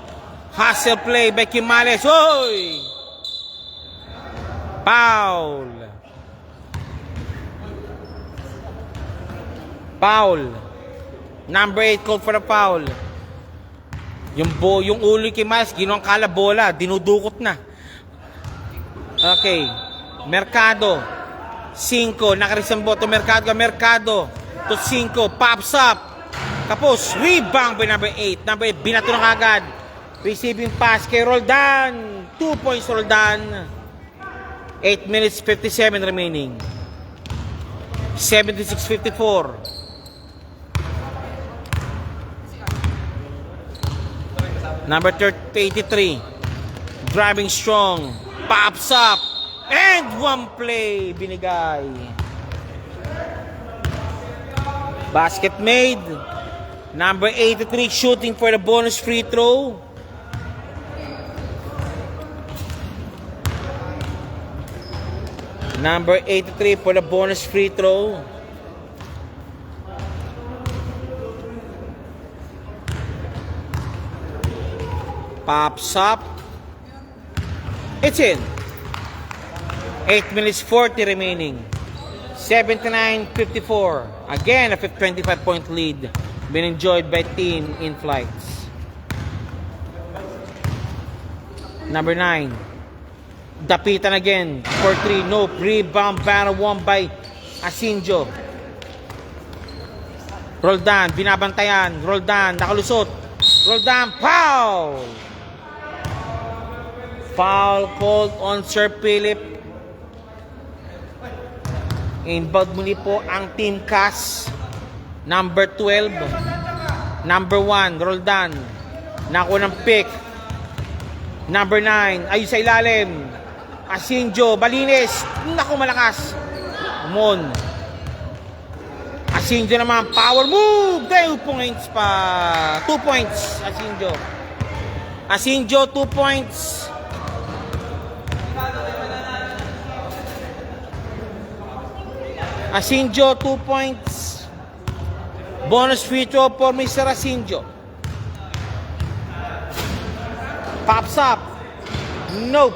[SPEAKER 1] Hustle play by Kimales. Oy! Foul. Foul. Number 8 called for the foul. Yung ulo kay Miles, ginawang kala bola, dinudukot na. Okay. Mercado. 5, nakaresembo to Mercado. Mercado to 5, pops up. Tapos, rebound by number 8. Number 8, binato na kagad. Receiving pass kay Roldan. 2 points Roldan. 8 minutes 57 remaining. 76-54. Number 83. Driving strong. Pops up. And one play binigay. Basket made. Number 83 shooting for the bonus free throw. Number 83 for the bonus free throw. Pops up. It's in. 8 minutes 40 remaining. 79-54. Again, a 25-point lead been enjoyed by team in flights. Number 9. Dapitan again for 3. Nope. Rebound battle won by Asinjo. Roldan, binabantayan. Roldan, nakalusot. Roldan, foul! Foul called on Sir Philip. Inbound muli po ang Team Cas. Number 12. Number 1, Roldan. Nakuha ng pick. Number 9, ayun sa ilalim. Asinjo, Balines. Naku, malakas. Mon. Asinjo naman, power move. 2 points pa. 2 points, Asinjo. Asinjo, 2 points. Asinjo, 2 points. Bonus free throw for Mr. Asinjo. Pops up. Nope.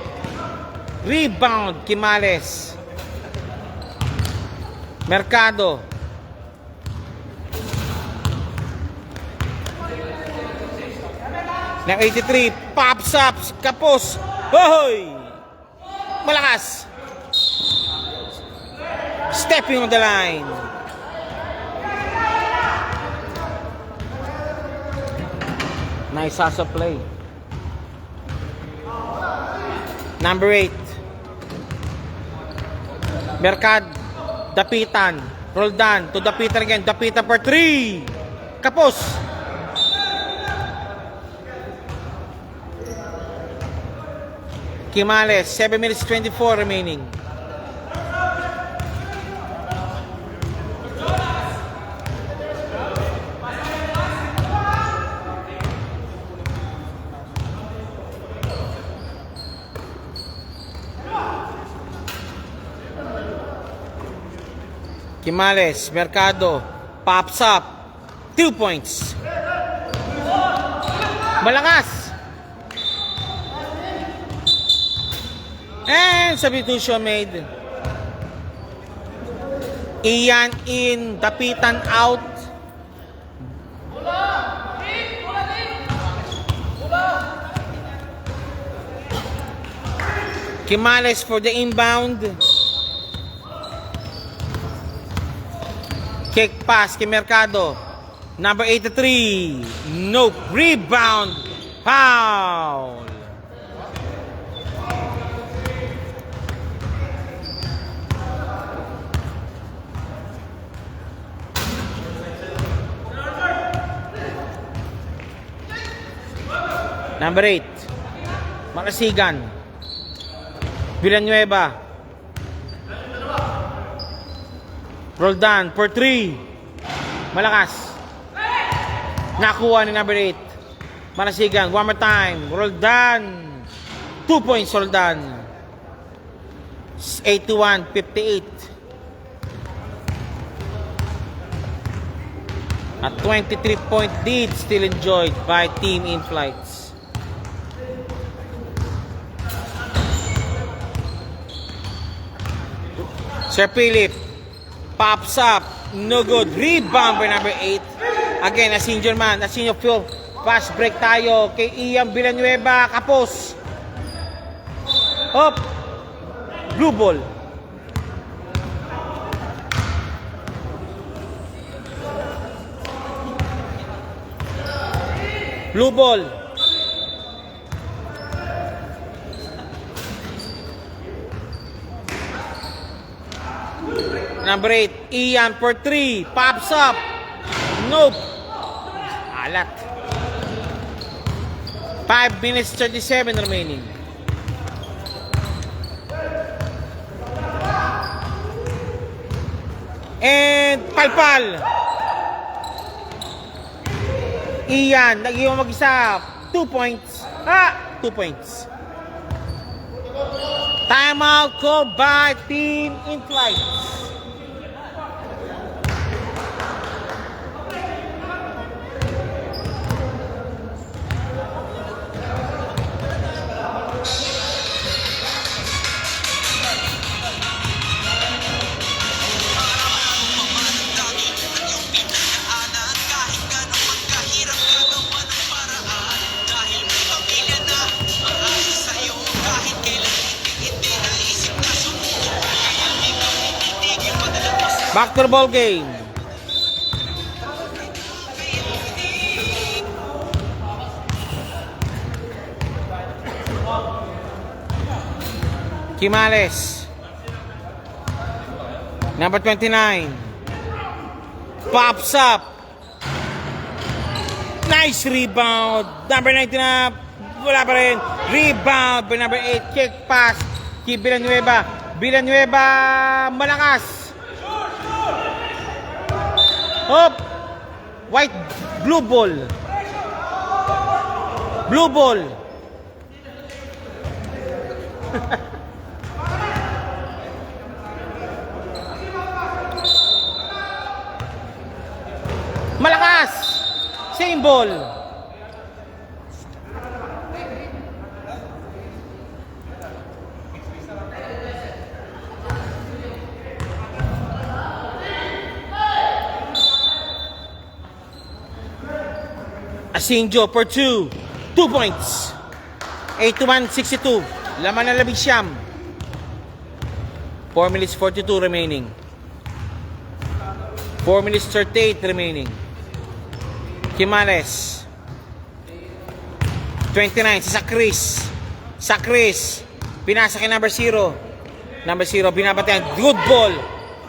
[SPEAKER 1] Rebound, Quimales. Mercado. Ng 83, pops up, Kapos. Hoy! Malakas. Stepping on the line. Nice hustle play. Number 8. Mercad. Dapitan. Roldan to Dapitan again. Dapitan for 3. Kapos. Quimales. 7 minutes 24 remaining. Quimales, Mercado, pops up, 2 points. Malakas. And substitution made. Ian in, Dapitan out. Quimales for the inbound. Kick pass kay Mercado. Number 83. Nope. Rebound. Foul. Number 8. Marasigan. Villanueva. Roldan for 3. Malakas. Nakuha ni number 8. Marasigan. One more time. Roldan. 2 points Roldan. 81-58. A 23-point lead still enjoyed by team in flights. Sir Philip. Pops up. No good. Rebound by number 8. Again, Asinjo man. Asinjo fuel. Fast break tayo kay Ian Villanueva. Kapos. Hop. Blue ball. Blue ball. Number 8, Ian for 3. Pops up. Nope. Alat. 5 minutes 37 remaining. And palpal. Ian, nag-iwan mag-isa. 2 points. 2 points. Timeout called by Team in Flight.
[SPEAKER 3] Kahit ganong magkahirap gagawa ng paraan. Dahil may pamilya na ang asa sa'yo. Kahit kailan hindi naisip na sumuko. Kaya ikaw tititigil madalapas.
[SPEAKER 1] Back to the ball game. Quimales. Number 29. Pops up. Nice rebound. Number 19 na. Wala pa rin. Rebound by number 8. Kick pass. Kay Villanueva. Villanueva. Malakas. Hop. White. Blue ball. Blue ball. Malakas. Same ball. Asinjo for 2. 2 points. 81-62. Laman na labing siyam. 4 minutes 42 remaining. 4 minutes 38 remaining. Quimales. 29 si Sakris. Sakris. Pinasa kay number 0. Number 0 binabatean. Good ball.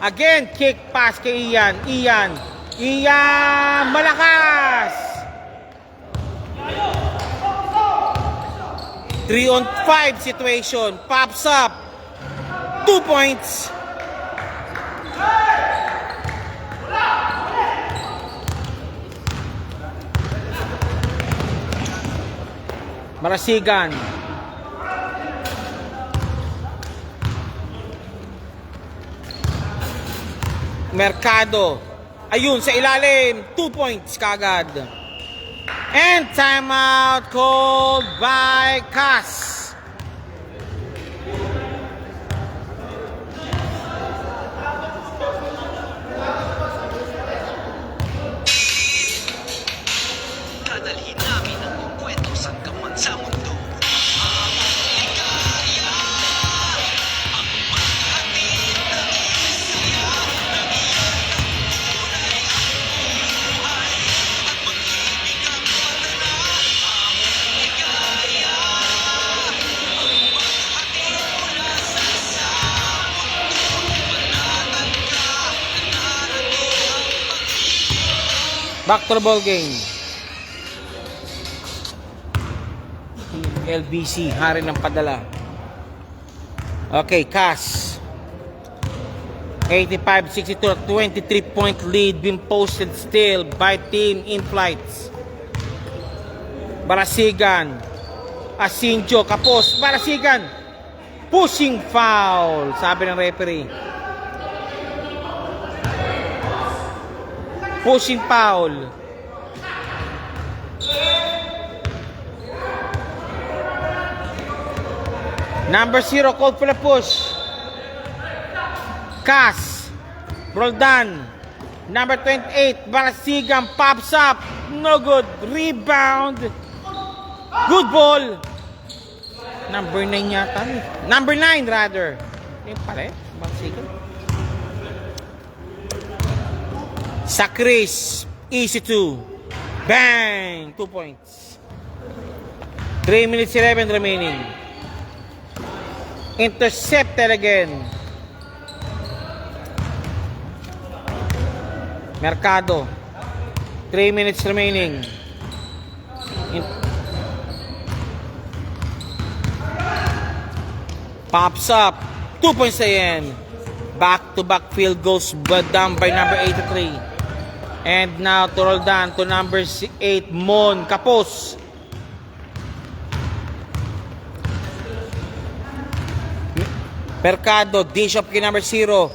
[SPEAKER 1] Again, kick pass kay Ian. Ian. Ian. Malakas. 3-on-5 situation. Pops up. 2 points. Marasigan. Mercado. Ayun, sa ilalim. 2 points kagad. And timeout called by Cas.
[SPEAKER 3] Dadalhin namin ang kwento sa kaman sa mundo.
[SPEAKER 1] Back to the ball game. LBC, hari ng padala. Okay, Cas. 85-62, 23-point lead being posted still by Team in Flights. Barasigan. Asinjo, kapos. Barasigan. Pushing foul, sabi ng referee. Pushing foul. Number 0 called for the push. Cas. Roldan. Number 28 Barasigan pops up. No good. Rebound. Good ball. Number 9 yata. Number 9 rather. Yung pala eh. Barasigan. Sakris. Easy 2. Bang. 2 points. 3 minutes 11 remaining. Intercepted again. Mercado. 3 minutes remaining. Pops up. 2 points again. Back-to-back field goals, but down by number 83. And now to roll down to number 8, Mon Capos. Mercado, dish up kay number 0.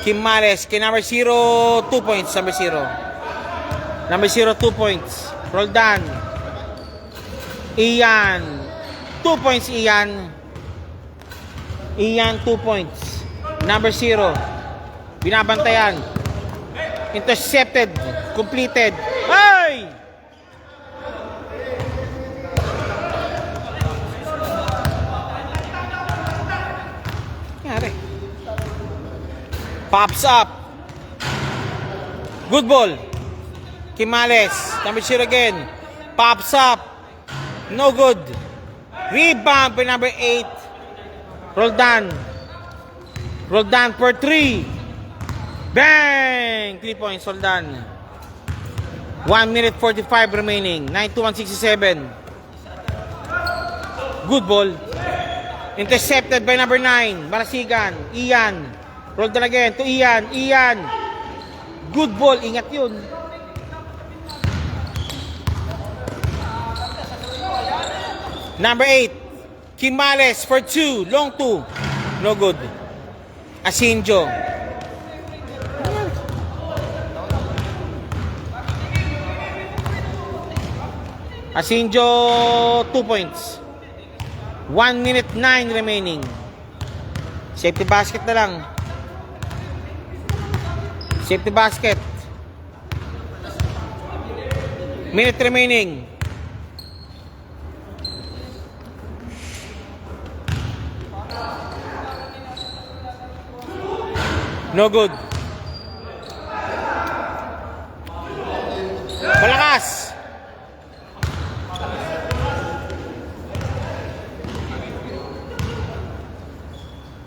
[SPEAKER 1] Kimales, kay number 0, 2 points, number 0. Number 0, 2 points. Roll down. Ian, 2 points, Ian. Ian, 2 points. Number 0. Binabantayan. Intercepted. Completed. Hey! Nangyari. Pops up. Good ball. Kimales. Number 0 again. Pops up. No good. Rebound by number 8. Roldan. Roldan for 3. Bang! 3 points, Roldan. 1 minute 45 remaining. 9-1-67. Good ball. Intercepted by number 9. Marasigan. Ian. Roldan again to Ian. Ian. Good ball. Ingat yun. Number 8. Kimales for 2. Long 2. No good. Asinjo. Asinjo, 2 points. 1 minute 9 remaining. Safety basket na lang. Safety basket. Minute remaining. No good. Malakas.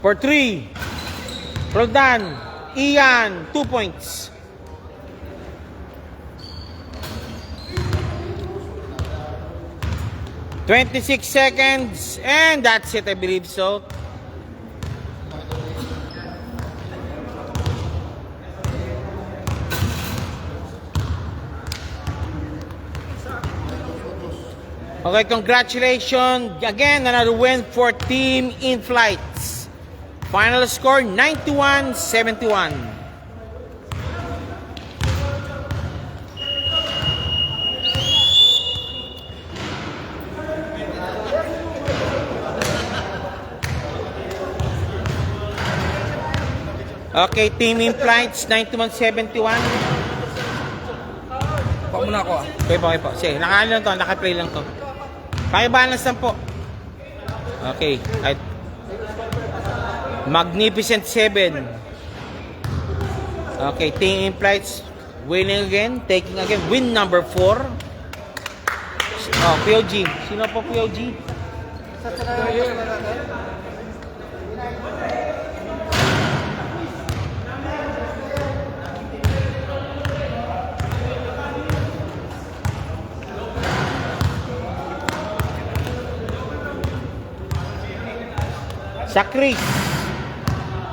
[SPEAKER 1] For 3. Roldan. Ian. 2 points. $26 seconds. And that's it, I believe so. Okay, congratulations. Again, another win for Team In Flights. Final score, 91-71. Okay, Team In Flights, 91-71.
[SPEAKER 4] Pa muna ako.
[SPEAKER 1] Okay po. Sige, naka-ano lang to, naka-play lang to. Pakibalance lang po. Okay. Magnificent 7. Okay, Team In Flights winning again, taking again win number 4. Oh, POG. Sino po POG? Sa Chris.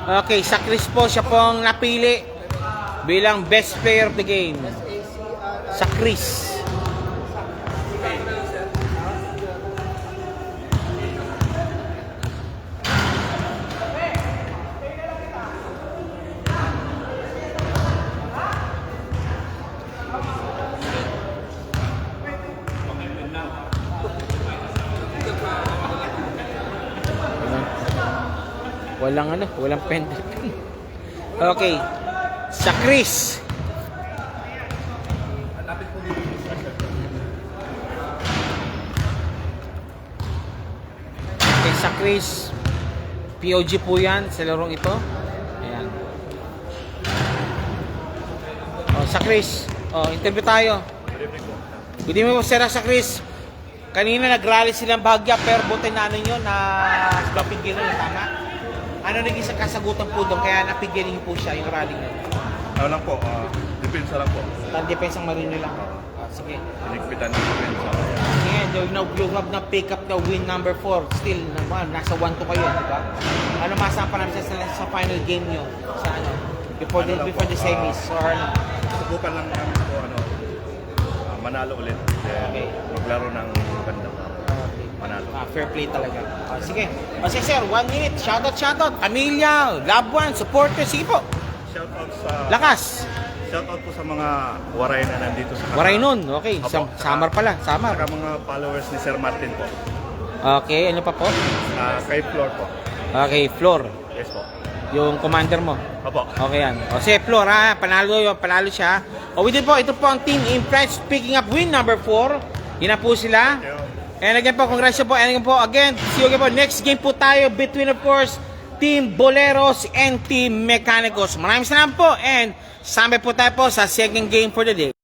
[SPEAKER 1] Okay, sa Chris po, siya pong napili bilang best player of the game. Sa Chris. Walang pen. Okay. Sa Chris. Okay, sa Chris. POG po yan sa larong ito. Ayan. Oh, sa Chris. Oh, interview tayo. Good evening po, sir, sa Chris. Kanina nag-rally silang Bahagya pero buti na ano nyo na napigil nyo, tama? Ano naging sa kasagutan po doon kaya napigil niyo po siya yung rally nyo?
[SPEAKER 5] Ano lang po,
[SPEAKER 4] depensa lang po.
[SPEAKER 1] Depensa ang marino lang. Sige.
[SPEAKER 4] Iligpitan ng depensa.
[SPEAKER 1] Sige, you have na pick up the win number 4. Still, nasa 1-2 kayo, di ba? Ano masapan namin sa final game nyo? Sa ano? Before the semis or ano?
[SPEAKER 4] Subukan lang namin po, manalo ulit.
[SPEAKER 1] Okay.
[SPEAKER 4] Maglaro ng ganda. Manalo.
[SPEAKER 1] Fair play talaga. Sige. Sige sir, 1 minute. Shoutout. Pamilya, loved ones, supporters. Sige po.
[SPEAKER 4] Shoutout sa...
[SPEAKER 1] Lakas.
[SPEAKER 4] Shoutout po sa mga waray na nandito sa...
[SPEAKER 1] Waray nun. Okay.
[SPEAKER 4] Opo,
[SPEAKER 1] Samar pala. Samar.
[SPEAKER 4] Saka mga followers ni Sir Martin po.
[SPEAKER 1] Okay. Ano pa po?
[SPEAKER 4] Kay Flor po.
[SPEAKER 1] Okay. Floor.
[SPEAKER 4] Yes po.
[SPEAKER 1] Yung commander mo.
[SPEAKER 4] Opo.
[SPEAKER 1] Okay yan. O sige, Flor ha. Panalo siya. O with it po, ito po ang team in France picking up win number 4. Yun na po sila.
[SPEAKER 4] Thank you.
[SPEAKER 1] And again po, congratulations po. And again po, see you again po. Next game po tayo between of course, Team Boleros and Team Mechanicos. Maraming salamat po. And sampai po tayo po sa second game for the day.